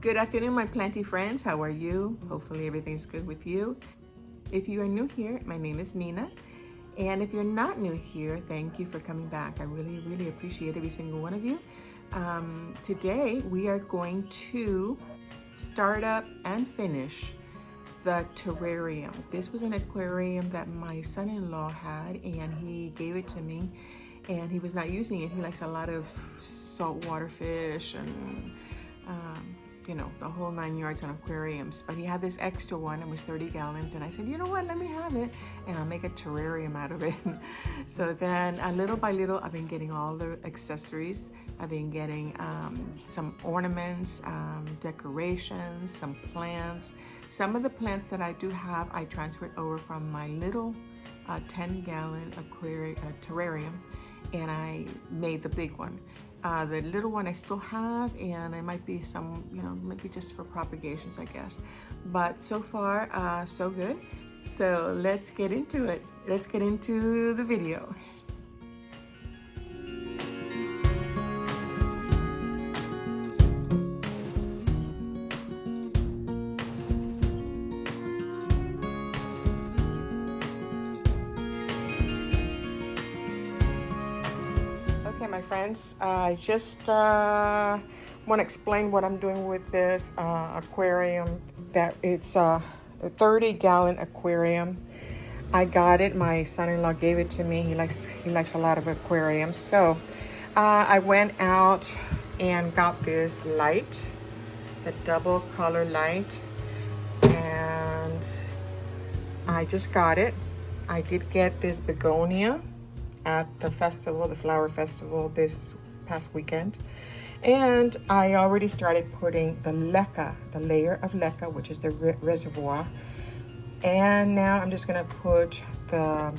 Good afternoon, my planty friends. How are you? Hopefully everything's good with you. If you are new here, my name is Nina. And if you're not new here, thank you for coming back. I really appreciate every single one of you. Today, we are going to start up and finish the terrarium. This was an aquarium that my son-in-law had, and he gave it to me, and he was not using it. He likes a lot of saltwater fish and you know, the whole 9 yards on aquariums. But he had this extra one, it was 30 gallons, and I said, you know what, let me have it, and I'll make a terrarium out of it. So then, little by little, I've been getting all the accessories. I've been getting some ornaments, decorations, some plants. Some of the plants that I do have, I transferred over from my little 10-gallon terrarium, and I made the big one. The little one I still have, and it might be some, you know, maybe just for propagations, I guess. But so far, so good. So let's get into it. Let's get into the video. Okay, my friends, I just want to explain what I'm doing with this aquarium. That it's a 30-gallon aquarium. I got it. My son-in-law gave it to me. He likes a lot of aquariums. So I went out and got this light. It's a double color light, and I just got it. I did get this begonia at the festival, the flower festival this past weekend. And I already started putting the leca, the layer of leca, which is the reservoir. And now I'm just gonna put the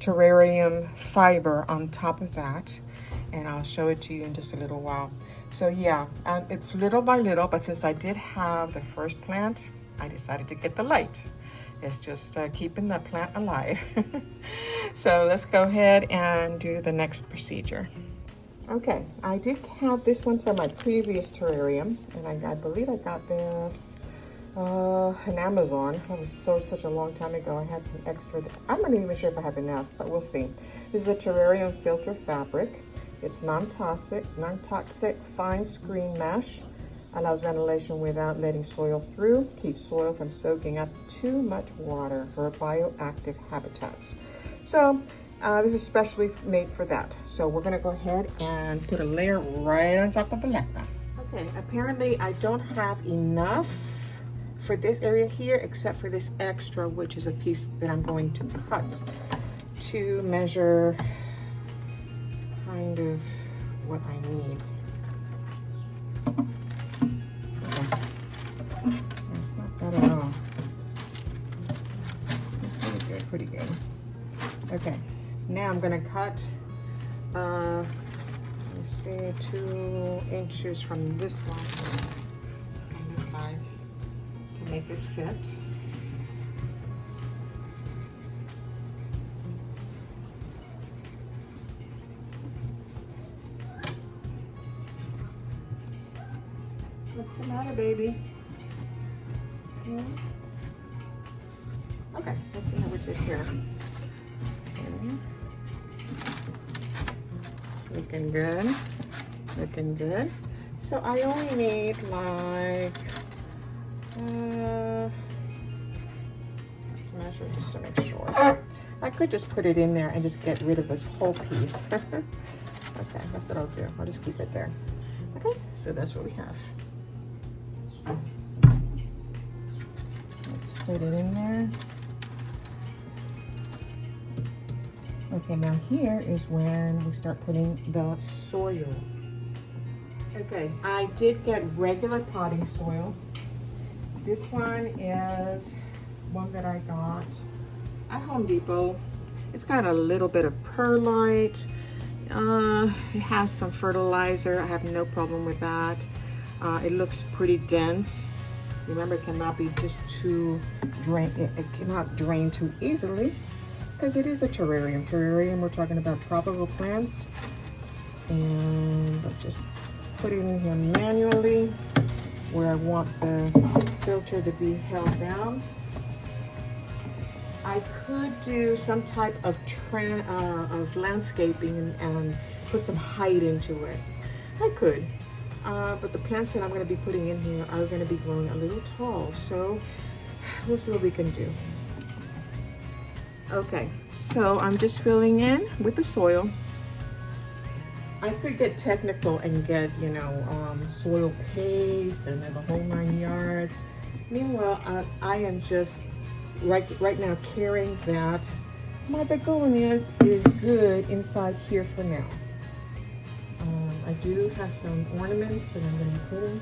terrarium fiber on top of that, and I'll show it to you in just a little while. So yeah, it's little by little, but since I did have the first plant, I decided to get the light. It's just keeping the plant alive. So let's go ahead and do the next procedure. Okay, I did have this one from my previous terrarium, and I believe I got this on Amazon. That was such a long time ago. I had some extra. I'm not even sure if I have enough, but we'll see. This is a terrarium filter fabric. It's non-toxic, fine screen mesh. Allows ventilation without letting soil through. Keeps soil from soaking up too much water for bioactive habitats. So this is specially made for that. So we're gonna go ahead and put a layer right on top of the leca. Okay, apparently I don't have enough for this area here, except for this extra, which is a piece that I'm going to cut to measure kind of what I need. That's not bad at all. Pretty good. Okay, now I'm gonna cut, let's see, 2 inches from this one on this side to make it fit. What's the matter, baby? Okay, let's see how we did here. Okay. Looking good. Looking good. So I only need like, let's measure just to make sure. I could just put it in there and just get rid of this whole piece. Okay, that's what I'll do. I'll just keep it there. Okay, so that's what we have. Let's put it in there. Okay, now here is when we start putting the soil. Okay, I did get regular potting soil. This one is one that I got at Home Depot. It's got a little bit of perlite. It has some fertilizer. I have no problem with that. It looks pretty dense. Remember, it cannot be just too drain. It cannot drain too easily, because it is a terrarium. Terrarium, we're talking about tropical plants. And let's just put it in here manually. where I want the filter to be held down. I could do some type of landscaping and put some height into it. I could, but the plants that I'm going to be putting in here are going to be growing a little tall, so we'll see what we can do. Okay, so I'm just filling in with the soil. I could get technical and get, you know, soil paste and then the whole 9 yards. Meanwhile, I am just right now caring that my begonia is good inside here for now. I do have some ornaments that I'm going to put in,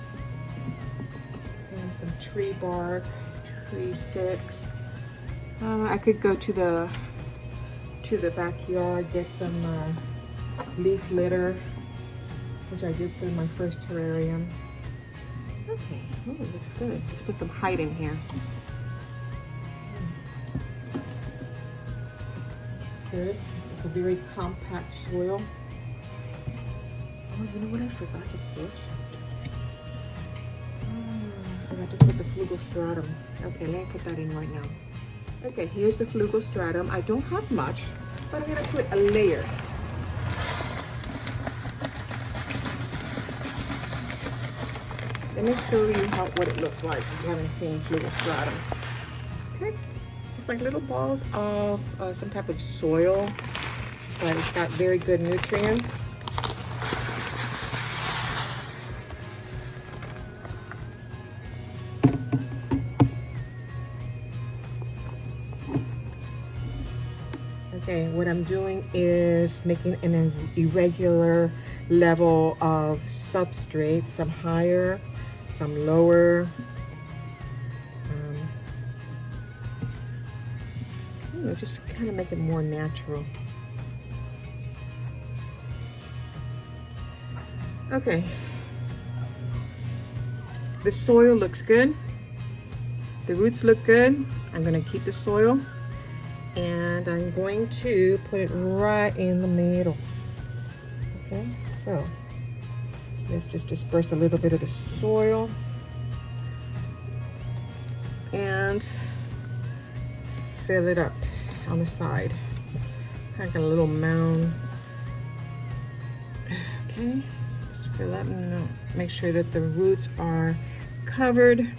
and some tree bark, tree sticks. I could go to the backyard, get some leaf litter, which I did put in my first terrarium. Okay, oh, it looks good. Let's put some height in here. It's good. It's a very compact soil. Oh, you know what I forgot to put? I forgot to put the flugostratum. Okay, let me put that in right now. Okay, here's the flugostratum. I don't have much, but I'm gonna put a layer. Let me show you what it looks like if you haven't seen flugostratum. Okay, it's like little balls of some type of soil, but it's got very good nutrients. Okay, what I'm doing is making an irregular level of substrate, some higher, some lower. You know, just kind of make it more natural. Okay, the soil looks good. The roots look good. I'm going to keep the soil. And I'm going to put it right in the middle. Okay, so let's just disperse a little bit of the soil and fill it up on the side. Kind of got a little mound. Okay, just fill up and make sure that the roots are covered.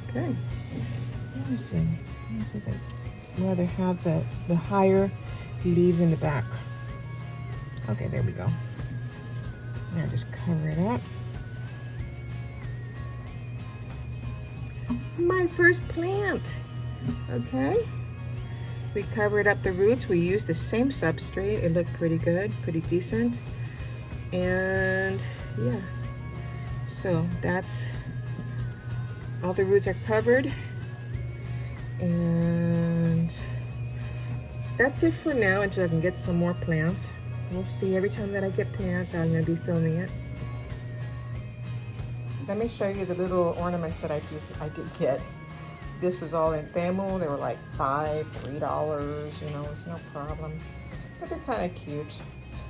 Okay, let me see if I'd rather have the higher leaves in the back. Okay, there we go. Now just cover it up. My first plant. Okay, we covered up the roots. We used the same substrate. It looked pretty good, pretty decent. And yeah, so that's all the roots are covered, and that's it for now until I can get some more plants. We'll see. Every time that I get plants, I'm going to be filming it. Let me show you the little ornaments that I did get. This was all in Temu. They were like $3, you know, it's no problem. But they're kind of cute.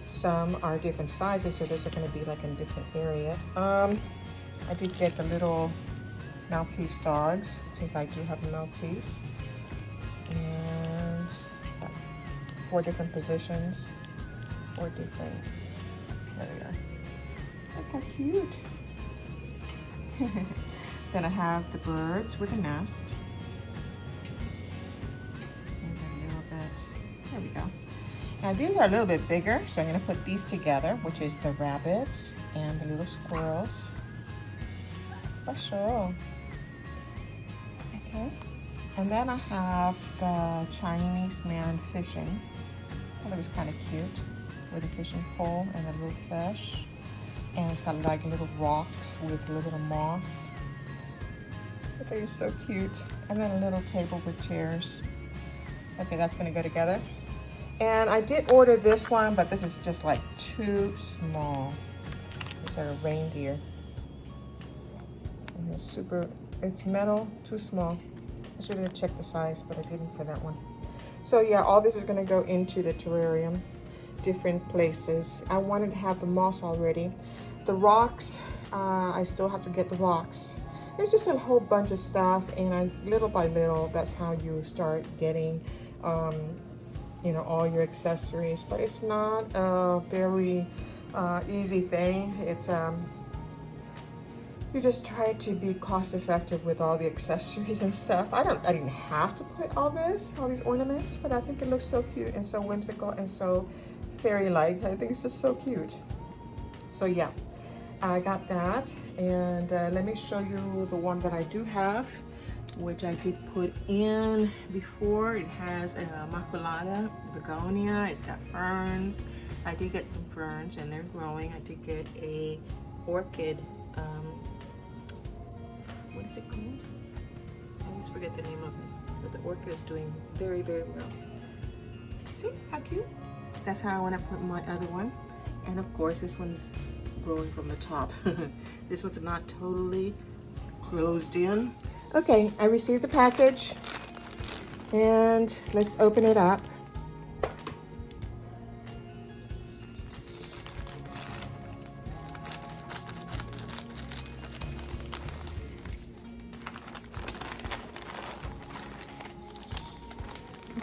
Some are different sizes, so those are going to be like in different area. I did get the little Maltese dogs, since I do have a Maltese, and 4 different positions, 4 different, there they are. Look how cute. Then I have the birds with a nest. There's a little bit, there we go. Now these are a little bit bigger, so I'm going to put these together, which is the rabbits and the little squirrels. For sure. Okay, and then I have the Chinese man fishing. Oh, that was kind of cute, with a fishing pole and a little fish. And it's got like little rocks with a little bit of moss. But they're so cute. And then a little table with chairs. Okay, that's gonna go together. And I did order this one, but this is just like too small. It's a reindeer. And it's metal, too small. I should have checked the size, but I didn't for that one. So yeah, all this is gonna go into the terrarium. different places. I wanted to have the moss already. The rocks, I still have to get the rocks. It's just a whole bunch of stuff, and little by little, that's how you start getting, you know, all your accessories. But it's not a very easy thing. It's you just try to be cost effective with all the accessories and stuff. I didn't have to put all these ornaments, but I think it looks so cute and so whimsical and so fairy-like. I think it's just so cute. So yeah, I got that, and let me show you the one that I do have, which I did put in before. It has a Immaculata, Begonia, it's got ferns. I did get some ferns and they're growing. I did get a orchid, what is it called? I always forget the name of it, but the orchid is doing very, very well. See how cute? That's how I want to put my other one. And of course, this one's growing from the top. This one's not totally closed in. Okay, I received the package, and let's open it up.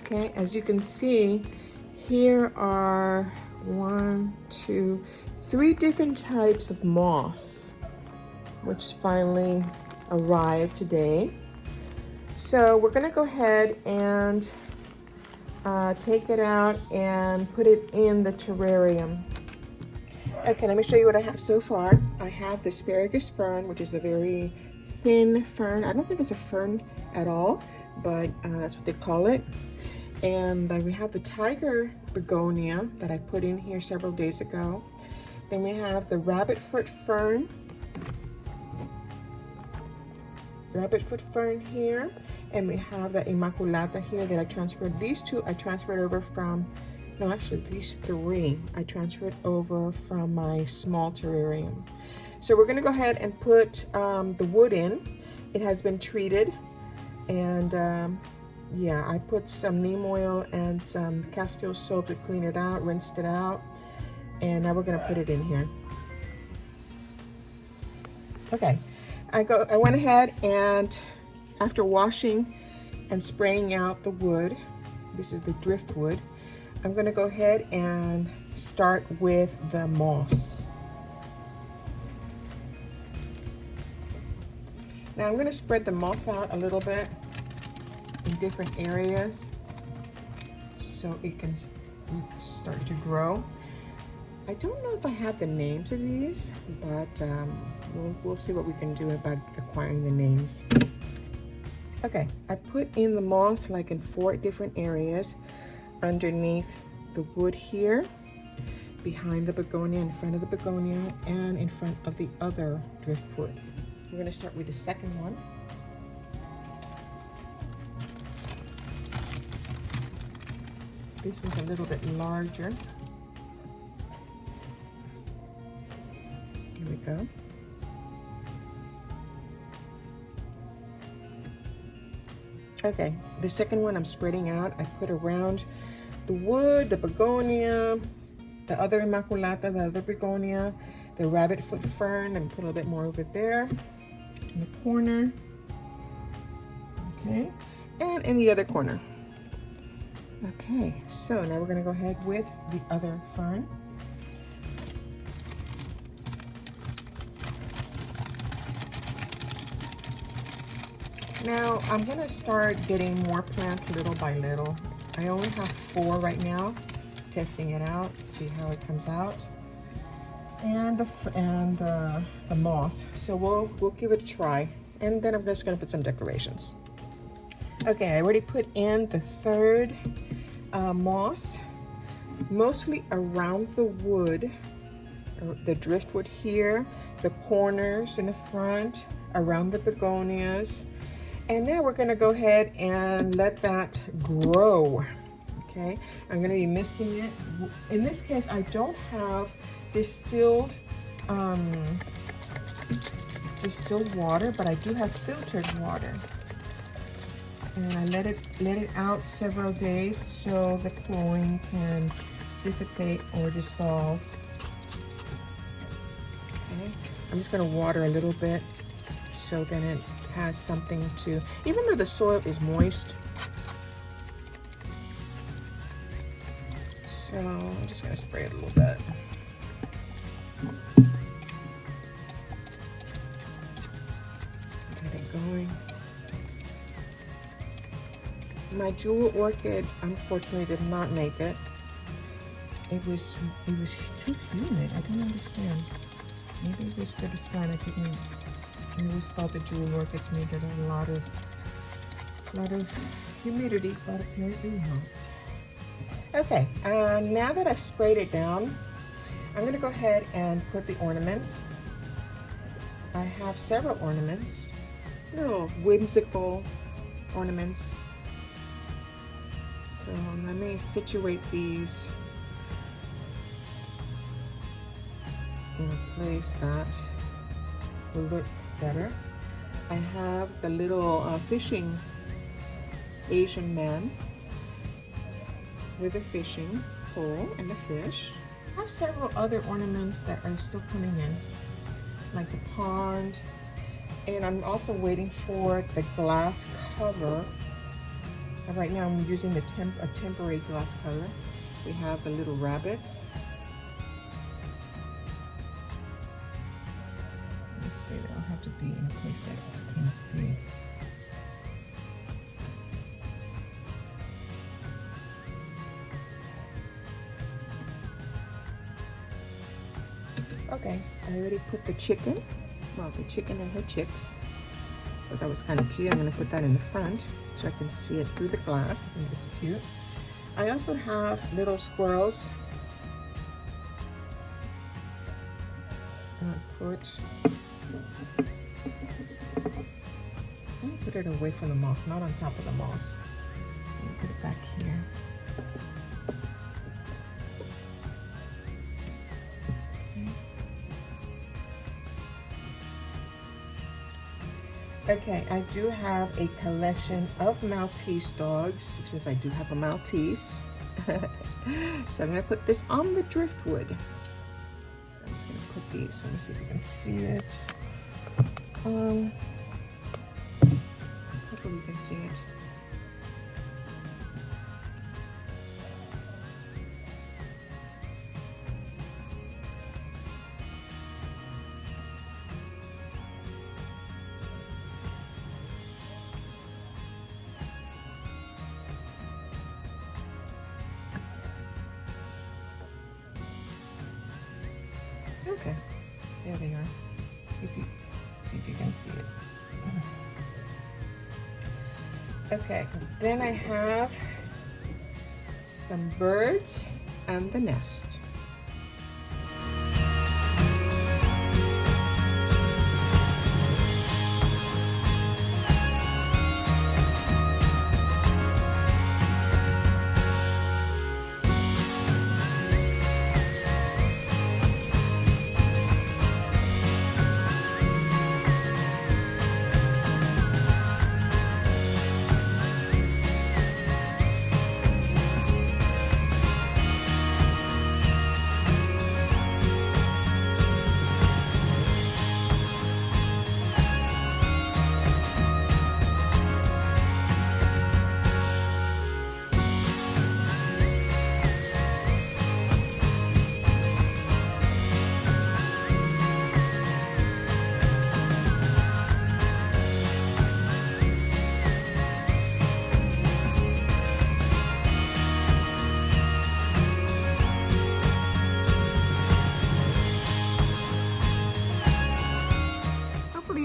Okay, as you can see, here are 1, 2, 3 different types of moss, which finally arrived today. So we're gonna go ahead and take it out and put it in the terrarium. Okay, let me show you what I have so far. I have the asparagus fern, which is a very thin fern. I don't think it's a fern at all, but that's what they call it. And we have the tiger begonia that I put in here several days ago. Then we have the rabbit foot fern here, and we have the Immaculata here that I transferred. These two I transferred over from, no, actually these 3 I transferred over from my small terrarium. So we're gonna go ahead and put the wood in. It has been treated, and yeah, I put some neem oil and some Castile soap to clean it out, rinsed it out, and now we're gonna put it in here. Okay, I went ahead and after washing and spraying out the wood, this is the driftwood, I'm gonna go ahead and start with the moss. Now I'm gonna spread the moss out a little bit in different areas so it can start to grow. I don't know if I have the names of these, but we'll see what we can do about acquiring the names. Okay, I put in the moss like in 4 different areas, underneath the wood here, behind the begonia, in front of the begonia, and in front of the other driftwood. We're going to start with the second one. This one's a little bit larger. Here we go. Okay, the second one I'm spreading out. I put around the wood, the begonia, the other Immaculata, the other begonia, the rabbit foot fern, and put a little bit more over there in the corner. Okay, and in the other corner. Okay, so now we're going to go ahead with the other fern. Now I'm going to start getting more plants little by little. I only have 4 right now, testing it out, see how it comes out, and the moss. So we'll give it a try, and then I'm just going to put some decorations. Okay, I already put in the third moss, mostly around the wood, the driftwood here, the corners in the front, around the begonias. And now we're going to go ahead and let that grow. Okay, I'm going to be misting it. In this case, I don't have distilled water, but I do have filtered water. And I let it out several days so the chlorine can dissipate or dissolve. Okay, I'm just going to water a little bit so then it has something to, even though the soil is moist. So I'm just going to spray it a little bit. Get it going. My jewel orchid unfortunately did not make it. It was too humid. I don't understand. Maybe it was for the sun. I always thought the jewel orchids needed a lot of humidity, but apparently not. Okay, now that I've sprayed it down, I'm going to go ahead and put the ornaments. I have several ornaments, little whimsical ornaments. So let me situate these in a place that will look better. I have the little fishing Asian man with a fishing pole and the fish. I have several other ornaments that are still coming in, like the pond, and I'm also waiting for the glass cover. Right now I'm using a temporary glass cover. We have the little rabbits. Let's see, they'll have to be in a place that it's kind of big. Okay, I already put the chicken, well, the chicken and her chicks. So that was kind of cute. I'm going to put that in the front so I can see it through the glass. I think it's cute. I also have little squirrels. I'm going to put it away from the moss, not on top of the moss. Let me put it back here. Okay, I do have a collection of Maltese dogs, since I do have a Maltese. So I'm going to put this on the driftwood. So I'm just going to put these, let me see if you can see it. Hopefully you can see it. Okay, there they are. See if you can see it. Okay, then I have some birds and the nest.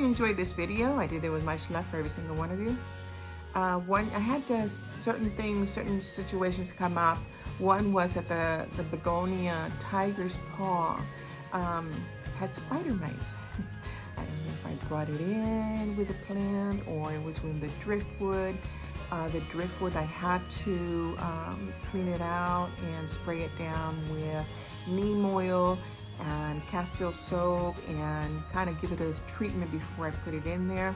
Enjoyed this video. I did it with much love for every single one of you. I had certain situations come up. One was that the Begonia tiger's paw had spider mites. I don't know if I brought it in with the plant or it was with the driftwood. The driftwood, I had to clean it out and spray it down with neem oil and castile soap and kind of give it a treatment before I put it in there.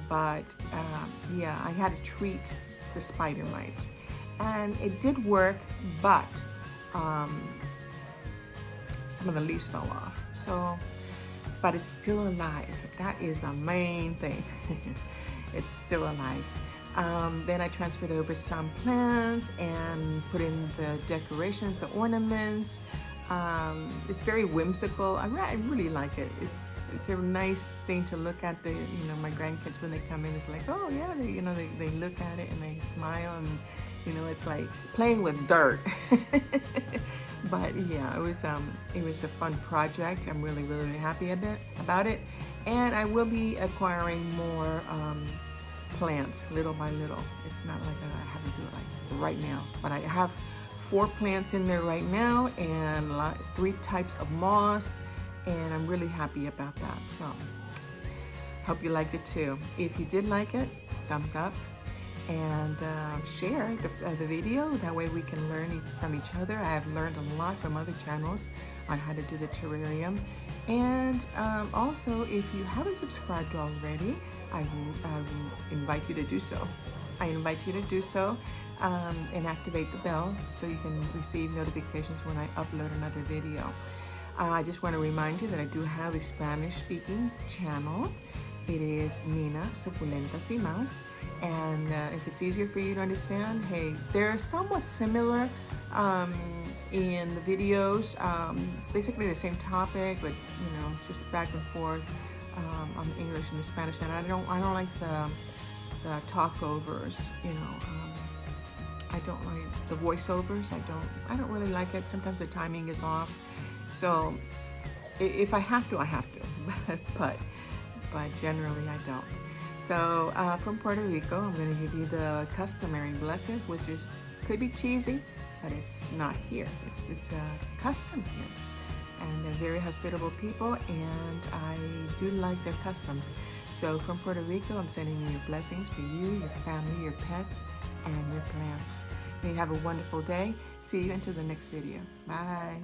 But yeah, I had to treat the spider mites and it did work, but some of the leaves fell off. So, but it's still alive. That is the main thing. It's still alive. Then I transferred over some plants and put in the decorations, the ornaments. It's very whimsical. I really like it. It's a nice thing to look at. My grandkids, when they come in, it's like, oh yeah, they look at it and they smile, and it's like playing with dirt. But yeah, it was a fun project. I'm really happy about it, and I will be acquiring more plants little by little. It's not like I have to do it like right now, but I have 4 plants in there right now, and 3 types of moss, and I'm really happy about that. So hope you liked it too. If you did like it, thumbs up, and share the video. That way we can learn from each other. I have learned a lot from other channels on how to do the terrarium. And also, if you haven't subscribed already, I will invite you to do so. I invite you to do so and activate the bell so you can receive notifications when I upload another video. I just want to remind you that I do have a Spanish-speaking channel. It is Nina Suculentas y Más. And if it's easier for you to understand, hey, they're somewhat similar in the videos. Basically the same topic, but it's just back and forth on the English and the Spanish. And I don't like the talkovers. I don't like the voiceovers. I don't really like it. Sometimes the timing is off. So if I have to, I have to. but generally I don't. So from Puerto Rico, I'm going to give you the customary blessings, which could be cheesy, but it's not here. It's a custom here, and they're very hospitable people, and I do like their customs. So from Puerto Rico, I'm sending you blessings for you, your family, your pets, and your plants. May you have a wonderful day. See you until the next video. Bye.